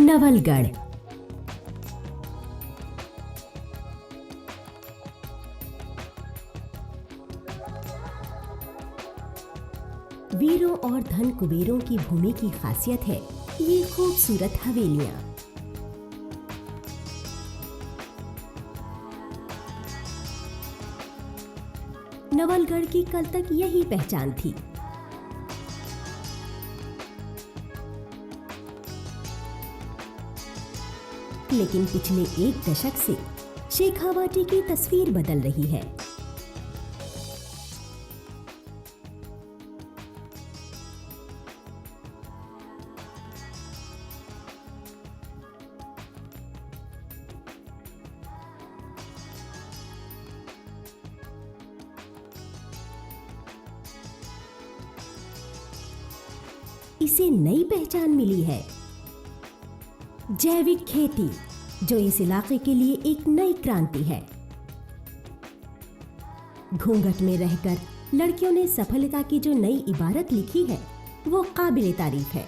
नवलगढ़। वीरों और धन कुबेरों की भूमि की खासियत है ये खूबसूरत हवेलियां। नवलगढ़ की कल तक यही पहचान थी। लेकिन पिछले एक दशक से शेखावाटी की तस्वीर बदल रही है। इसे नई पहचान मिली है, जैविक खेती, जो इस इलाके के लिए एक नई क्रांति है। घूंघट में रहकर लड़कियों ने सफलता की जो नई इबारत लिखी है वो काबिले तारीफ है।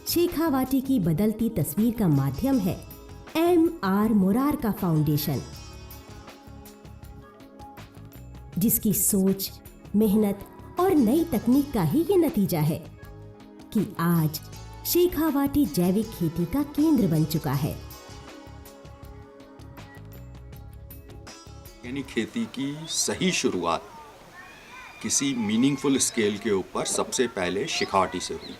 शेखावाटी की बदलती तस्वीर का माध्यम है M.R. मोरारका फाउंडेशन, जिसकी सोच, मेहनत और नई तकनीक का ही ये नतीजा है कि आज शेखावाटी जैविक खेती का केंद्र बन चुका है। यानी खेती की सही शुरुआत किसी मीनिंगफुल स्केल के ऊपर सबसे पहले शेखावाटी से हुई।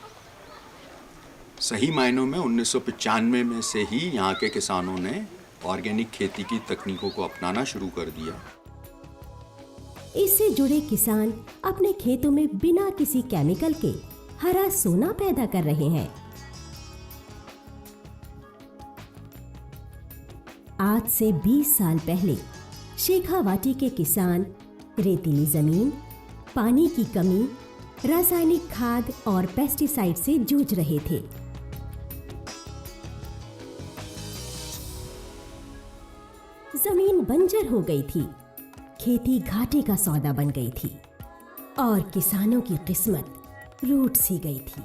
सही मायनों में 1995 में से ही यहाँ के किसानों ने ऑर्गेनिक खेती की तकनीकों को अपनाना शुरू कर दिया। इससे जुड़े किसान अपने खेतों में बिना किसी केमिकल के हरा सोना पैदा कर रहे हैं। आज से 20 साल पहले शेखावाटी के किसान रेतीली जमीन, पानी की कमी, रासायनिक खाद और पेस्टिसाइड से जूझ रहे थे। जमीन बंजर हो गई थी, खेती घाटे का सौदा बन गई थी और किसानों की किस्मत रूठ सी गई थी।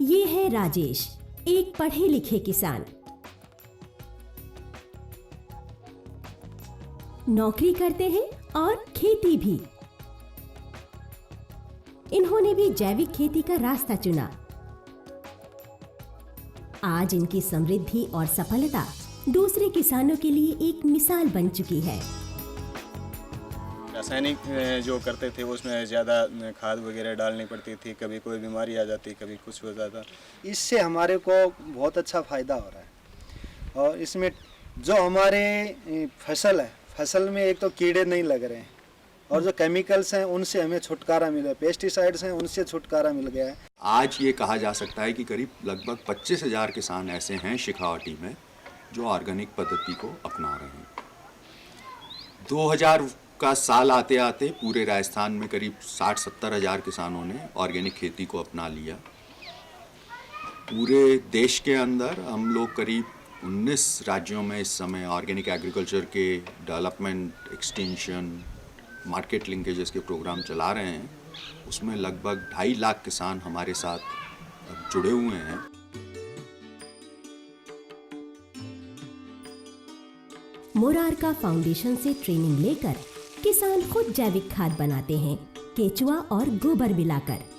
ये है राजेश, एक पढ़े लिखे किसान। नौकरी करते हैं और खेती भी। इन्होंने भी जैविक खेती का रास्ता चुना। आज इनकी समृद्धि और सफलता दूसरे किसानों के लिए एक मिसाल बन चुकी है। रासायनिक जो करते थे उसमें ज़्यादा खाद वगैरह डालनी पड़ती थी, कभी कोई बीमारी आ जाती, कभी कुछ हो जाता। इससे हमारे को बहुत अच्छा फ़ायदा हो रहा है और इसमें जो हमारे फसल है, फसल में एक तो कीड़े नहीं लग रहे हैं और जो केमिकल्स हैं उनसे हमें छुटकारा मिला, पेस्टिसाइड्स हैं उनसे छुटकारा मिल गया है। आज ये कहा जा सकता है कि करीब लगभग 25,000 किसान ऐसे हैं शेखावाटी में जो ऑर्गेनिक पद्धति को अपना रहे हैं। 2000 का साल आते आते पूरे राजस्थान में करीब 60-70 हज़ार किसानों ने ऑर्गेनिक खेती को अपना लिया। पूरे देश के अंदर हम लोग करीब 19 राज्यों में इस समय ऑर्गेनिक एग्रीकल्चर के डेवलपमेंट, एक्सटेंशन, मार्केट लिंकेजेस के प्रोग्राम चला रहे हैं। उसमें लगभग 2.5 लाख किसान हमारे साथ जुड़े हुए हैं। मोरारका फाउंडेशन से ट्रेनिंग लेकर किसान खुद जैविक खाद बनाते हैं, केचुआ और गोबर मिलाकर।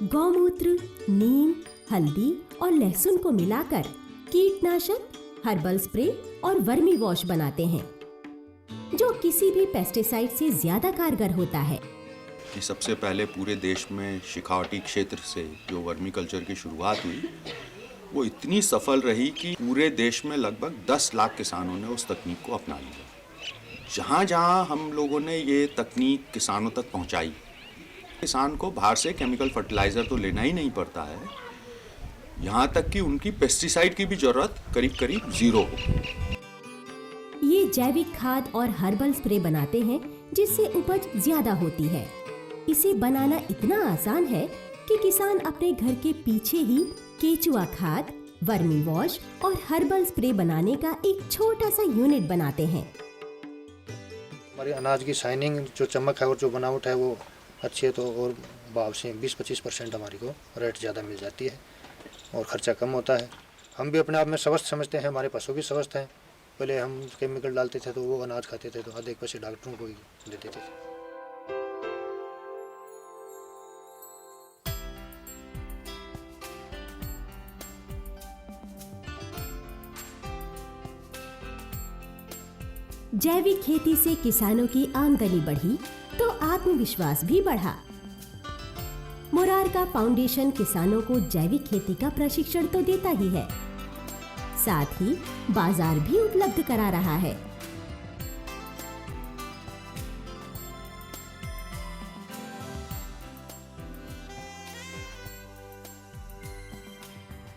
गौमूत्र, नीम, हल्दी और लहसुन को मिलाकर कीटनाशक, हर्बल स्प्रे और वर्मी वॉश बनाते हैं, जो किसी भी पेस्टिसाइड से ज्यादा कारगर होता है। कि सबसे पहले पूरे देश में शेखावाटी क्षेत्र से जो वर्मी कल्चर की शुरुआत हुई वो इतनी सफल रही कि पूरे देश में लगभग 10 लाख किसानों ने उस तकनीक को अपना लिया। जहाँ जहाँ हम लोगों ने ये तकनीक किसानों तक पहुँचाई, किसान को बाहर से केमिकल फर्टिलाइज़र तो लेना ही नहीं पड़ता है, यहाँ तक कि उनकी पेस्टिसाइड की भी जरूरत करीब करीब 0 हो। ये जैविक खाद और हर्बल स्प्रे बनाते हैं जिससे उपज ज्यादा होती है। इसे बनाना इतना आसान है कि किसान अपने घर के पीछे ही केचुआ खाद, वर्मी वॉश और हर्बल स्प्रे बनाने का एक छोटा सा यूनिट बनाते हैं। हमारे अनाज की शाइनिंग जो चमक है और जो बनावट है वो अच्छी है, तो और भाव से 20-25% हमारी को रेट ज़्यादा मिल जाती है और ख़र्चा कम होता है। हम भी अपने आप में स्वस्थ समझते हैं, हमारे पशु भी स्वस्थ हैं। पहले हम केमिकल डालते थे तो वो अनाज खाते थे तो आधे पैसे डॉक्टरों को ही देते थे। जैविक खेती से किसानों की आमदनी बढ़ी तो आत्मविश्वास भी बढ़ा। मोरारका फाउंडेशन किसानों को जैविक खेती का प्रशिक्षण तो देता ही है, साथ ही बाजार भी उपलब्ध करा रहा है।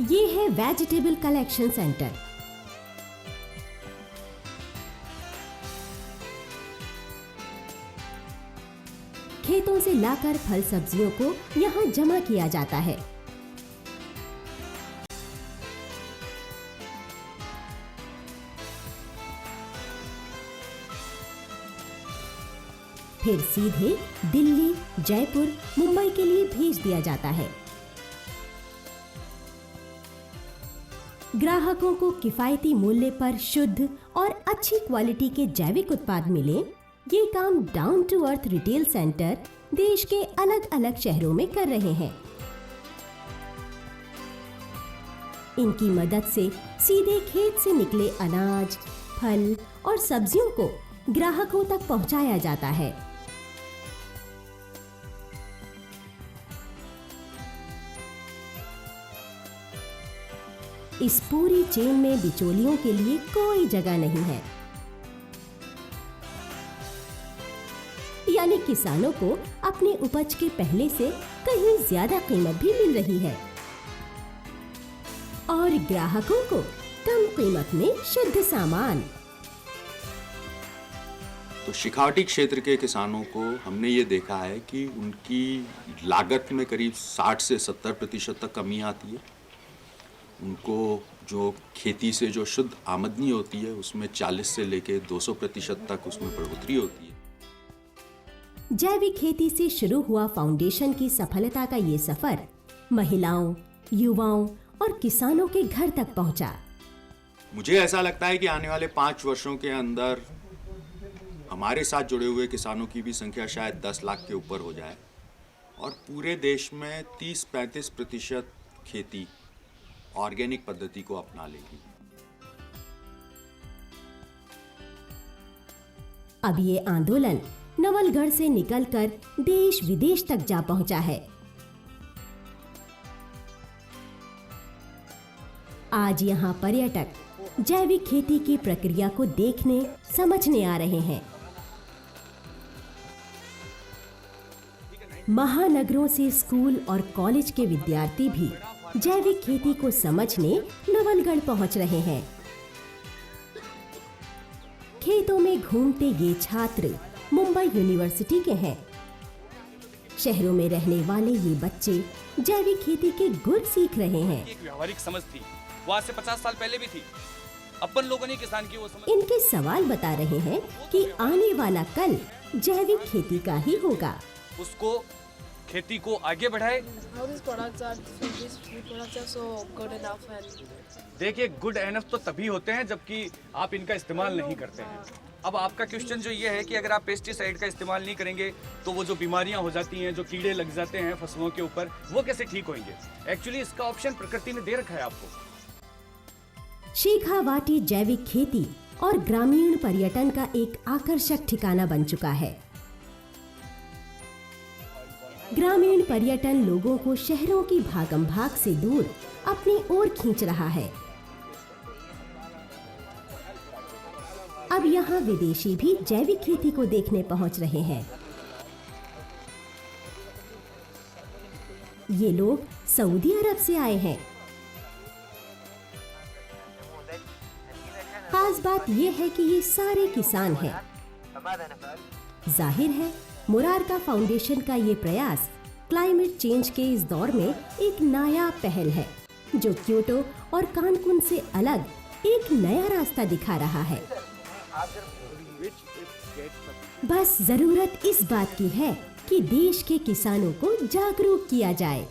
ये है वेजिटेबल कलेक्शन सेंटर। खेतों से लाकर फल सब्जियों को यहाँ जमा किया जाता है। फिर सीधे दिल्ली, जयपुर, मुंबई के लिए भेज दिया जाता है। ग्राहकों को किफायती मूल्य पर शुद्ध और अच्छी क्वालिटी के जैविक उत्पाद मिले, ये काम down to earth retail centre देश के अलग अलग शहरों में कर रहे हैं। इनकी मदद से सीधे खेत से निकले अनाज, फल और सब्जियों को ग्राहकों तक पहुंचाया जाता है। इस पूरी चेन में बिचौलियों के लिए कोई जगह नहीं है, यानी किसानों को अपनी उपज के पहले से कहीं ज्यादा कीमत भी मिल रही है और ग्राहकों को कम कीमत में शुद्ध सामान। तो शेखावटी क्षेत्र के किसानों को हमने ये देखा है कि उनकी लागत में करीब 60 से 70% तक कमी आती है। उनको जो खेती से जो शुद्ध आमदनी होती है उसमें 40 से लेके 200% तक उसमें बढ़ोतरी होती है। जैविक खेती से शुरू हुआ फाउंडेशन की सफलता का ये सफर महिलाओं, युवाओं और किसानों के घर तक पहुंचा। मुझे ऐसा लगता है कि आने वाले 5 वर्षों के अंदर हमारे साथ जुड़े हुए किसानों की भी संख्या शायद 10 लाख के ऊपर हो जाए और पूरे देश में 30-35% खेती ऑर्गेनिक पद्धति को अपना लेगी। अब ये आंदोलन नवलगढ़ से निकलकर देश विदेश तक जा पहुंचा है। आज यहाँ पर्यटक जैविक खेती की प्रक्रिया को देखने, समझने आ रहे हैं। महानगरों से स्कूल और कॉलेज के विद्यार्थी भी जैविक खेती को समझने नवलगढ़ पहुंच रहे हैं। खेतों में घूमते ये छात्र मुंबई यूनिवर्सिटी के हैं। शहरों में रहने वाले ये बच्चे जैविक खेती के गुण सीख रहे हैं। एक व्यवहारिक समझ थी, वो आज से 50 साल पहले भी थी। अपन लोगों ने किसान की वो समझ। इनके सवाल बता रहे हैं कि आने वाला कल जैविक खेती का ही होगा। उसको खेती को आगे बढ़ाए। How these products are, these food products are so good enough and देखिए, गुड एनफ तो तभी होते हैं जबकि आप इनका इस्तेमाल नहीं करते हैं। अब आपका क्वेश्चन जो ये है कि अगर आप पेस्टिसाइड का इस्तेमाल नहीं करेंगे तो वो जो बीमारियां हो जाती हैं, जो कीड़े लग जाते हैं फसलों के ऊपर, वो कैसे ठीक होंगे? एक्चुअली इसका ऑप्शन प्रकृति ने दे रखा है आपको। शेखावाटी जैविक खेती और ग्रामीण पर्यटन का एक आकर्षक ठिकाना बन चुका है। ग्रामीण पर्यटन लोगों को शहरों की भागम भाग से दूर अपनी ओर खींच रहा है। अब यहाँ विदेशी भी जैविक खेती को देखने पहुंच रहे हैं। ये लोग सऊदी अरब से आए हैं। खास बात ये है कि ये सारे किसान हैं। जाहिर है मुरारका फाउंडेशन का ये प्रयास क्लाइमेट चेंज के इस दौर में एक नायाब पहल है, जो क्योटो और कानकुन से अलग एक नया रास्ता दिखा रहा है। बस जरूरत इस बात की है कि देश के किसानों को जागरूक किया जाए।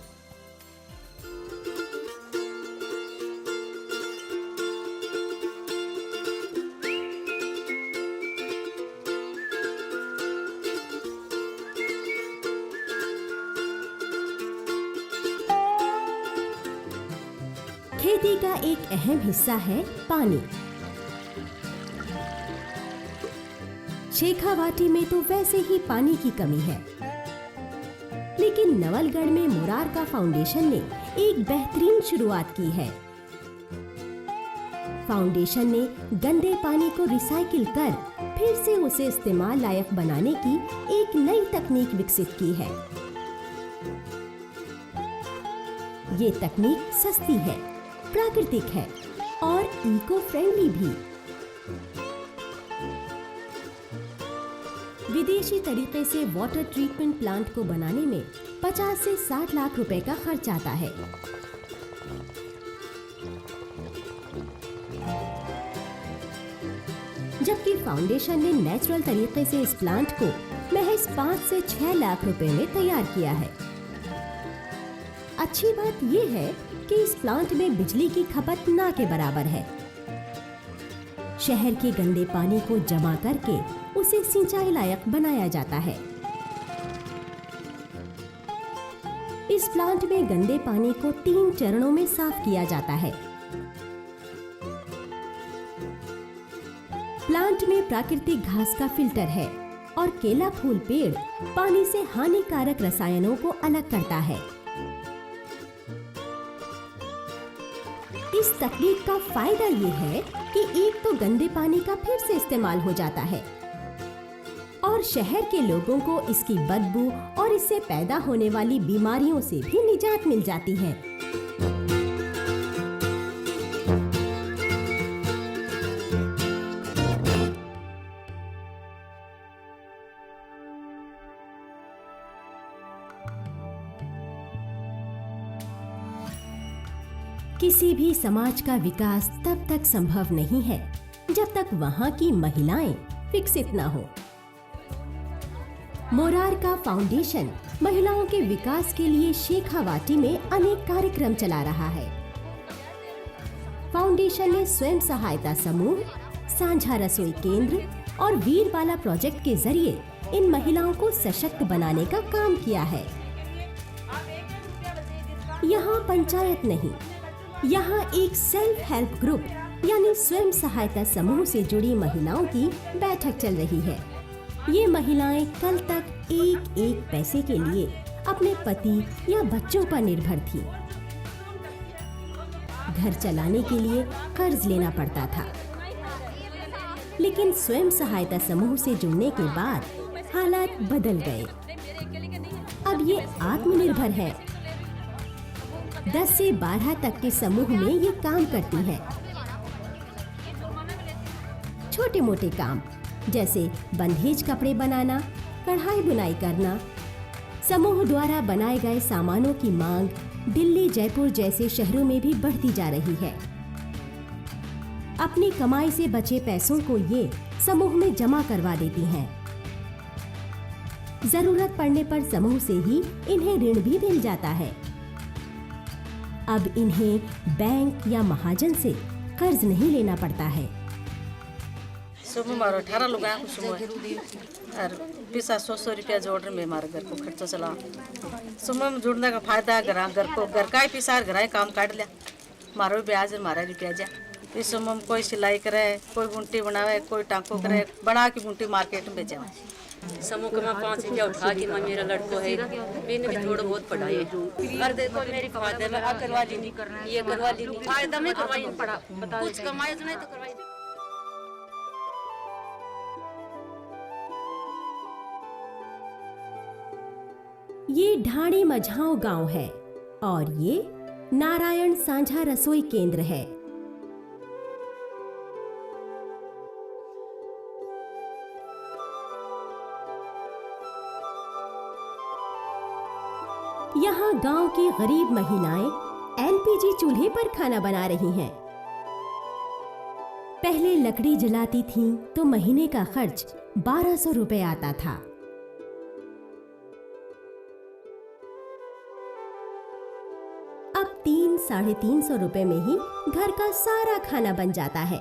खेती का एक अहम हिस्सा है पानी। शेखावाटी में तो वैसे ही पानी की कमी है, लेकिन नवलगढ़ में मुरारका फाउंडेशन ने एक बेहतरीन शुरुआत की है। फाउंडेशन ने गंदे पानी को रिसाइकिल कर फिर से उसे इस्तेमाल लायक बनाने की एक नई तकनीक विकसित की है। ये तकनीक सस्ती है, प्राकृतिक है और इको फ्रेंडली भी। विदेशी तरीके से वाटर ट्रीटमेंट प्लांट को बनाने में 50 से 60 लाख रुपए का खर्च आता है। जबकि फाउंडेशन ने नेचुरल तरीके से इस प्लांट को महज 5 से 6 लाख रुपए में तैयार किया है। अच्छी बात यह है कि इस प्लांट में बिजली की खपत ना के बराबर है। शहर के गंदे पानी को जमा करके उसे सिंचाई लायक बनाया जाता है। इस प्लांट में गंदे पानी को 3 चरणों में साफ किया जाता है। प्लांट में प्राकृतिक घास का फिल्टर है और केला फूल पेड़ पानी से हानिकारक रसायनों को अलग करता है। इस तकनीक का फायदा ये है कि एक तो गंदे पानी का फिर से इस्तेमाल हो जाता है और शहर के लोगों को इसकी बदबू और इससे पैदा होने वाली बीमारियों से भी निजात मिल जाती है। किसी भी समाज का विकास तब तक संभव नहीं है जब तक वहाँ की महिलाएं विकसित न हो। मुरारका फाउंडेशन महिलाओं के विकास के लिए शेखावाटी में अनेक कार्यक्रम चला रहा है। फाउंडेशन ने स्वयं सहायता समूह, सांझा रसोई केंद्र और वीरबाला प्रोजेक्ट के जरिए इन महिलाओं को सशक्त बनाने का काम किया है। यहाँ पंचायत नहीं, यहाँ एक सेल्फ हेल्प ग्रुप यानी स्वयं सहायता समूह से जुड़ी महिलाओं की बैठक चल रही है। ये महिलाएं कल तक एक पैसे के लिए अपने पति या बच्चों पर निर्भर थीं। घर चलाने के लिए कर्ज लेना पड़ता था, लेकिन स्वयं सहायता समूह से जुड़ने के बाद हालात बदल गए। अब ये आत्मनिर्भर है। 10 से 12 तक के समूह में ये काम करती हैं। छोटे मोटे काम जैसे बंधेज कपड़े बनाना, कढ़ाई बुनाई करना। समूह द्वारा बनाए गए सामानों की मांग दिल्ली, जयपुर जैसे शहरों में भी बढ़ती जा रही है। अपनी कमाई से बचे पैसों को ये समूह में जमा करवा देती हैं। जरूरत पड़ने पर समूह से ही इन्हें ऋण भी मिल जाता है। अब इन्हें बैंक या महाजन से कर्ज नहीं लेना पड़ता है। सुबह मारो 18 लोग आए सुबह और 200 रुपया जोड़ रहे में हमारे घर को खर्चा चला। सुबह में जुड़ने का फायदा घर को घर का ही पिसा घर ही काम काट लिया। मारो ब्याज मारा भी प्याजा। इस समय में कोई सिलाई करे, कोई बुंटी बनावे, कोई टाँको करे, बना के बुंटी मार्केट में बेचा। समूह का मैं 5 रुपया उठा के मैं मेरा लड़को है मैंने भी थोड़ा बहुत पढ़ाई कर दे तो मेरी फायदा में करवा ली ये करवा ली फायदा में करवाई पड़ा कुछ कमाई नहीं तो करवाई। ये ढाणी मझाओ गांव है और ये नारायण सांझा रसोई केंद्र है। यहाँ गांव की गरीब महिलाएं एलपीजी चूल्हे पर खाना बना रही हैं। पहले लकड़ी जलाती थीं तो महीने का खर्च 1200 रुपए आता था। अब 300-350 रुपए में ही घर का सारा खाना बन जाता है।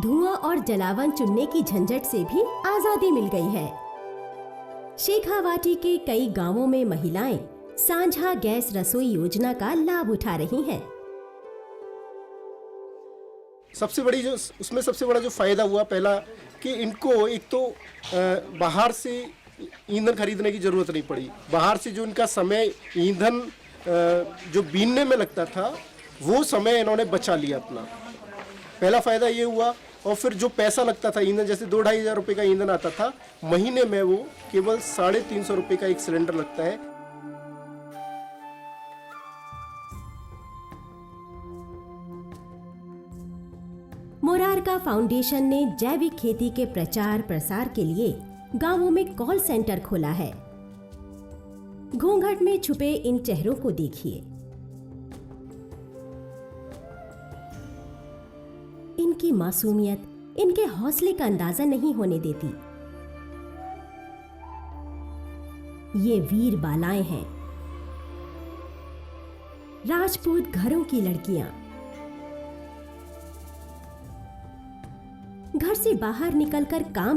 धुआं और जलावन चुनने की झंझट से भी आजादी मिल गई है। शेखावाटी के कई गांवों में महिलाएं सांझा गैस रसोई योजना का लाभ उठा रही हैं। सबसे बड़ा जो फायदा हुआ पहला कि इनको एक तो बाहर से ईंधन खरीदने की जरूरत नहीं पड़ी। बाहर से जो इनका समय ईंधन जो बीनने में लगता था वो समय इन्होंने बचा लिया अपना। पहला फायदा ये हुआ। और फिर जो पैसा लगता था ईंधन, जैसे 2-2.5 हज़ार रुपये का ईंधन आता था, महीने में वो केवल 350 रुपये का एक सिलेंडर लगता है। मोरारका फाउंडेशन ने जैविक खेती के प्रचार प्रसार के लिए गांवों में कॉल सेंटर खोला है। घूंघट में छुपे इन चेहरों को देखिए। इनकी मासूमियत इनके हौसले का अंदाजा नहीं होने देती। ये वीर बालाएं हैं, राजपूत घरों की लड़कियां। घर से बाहर निकलकर काम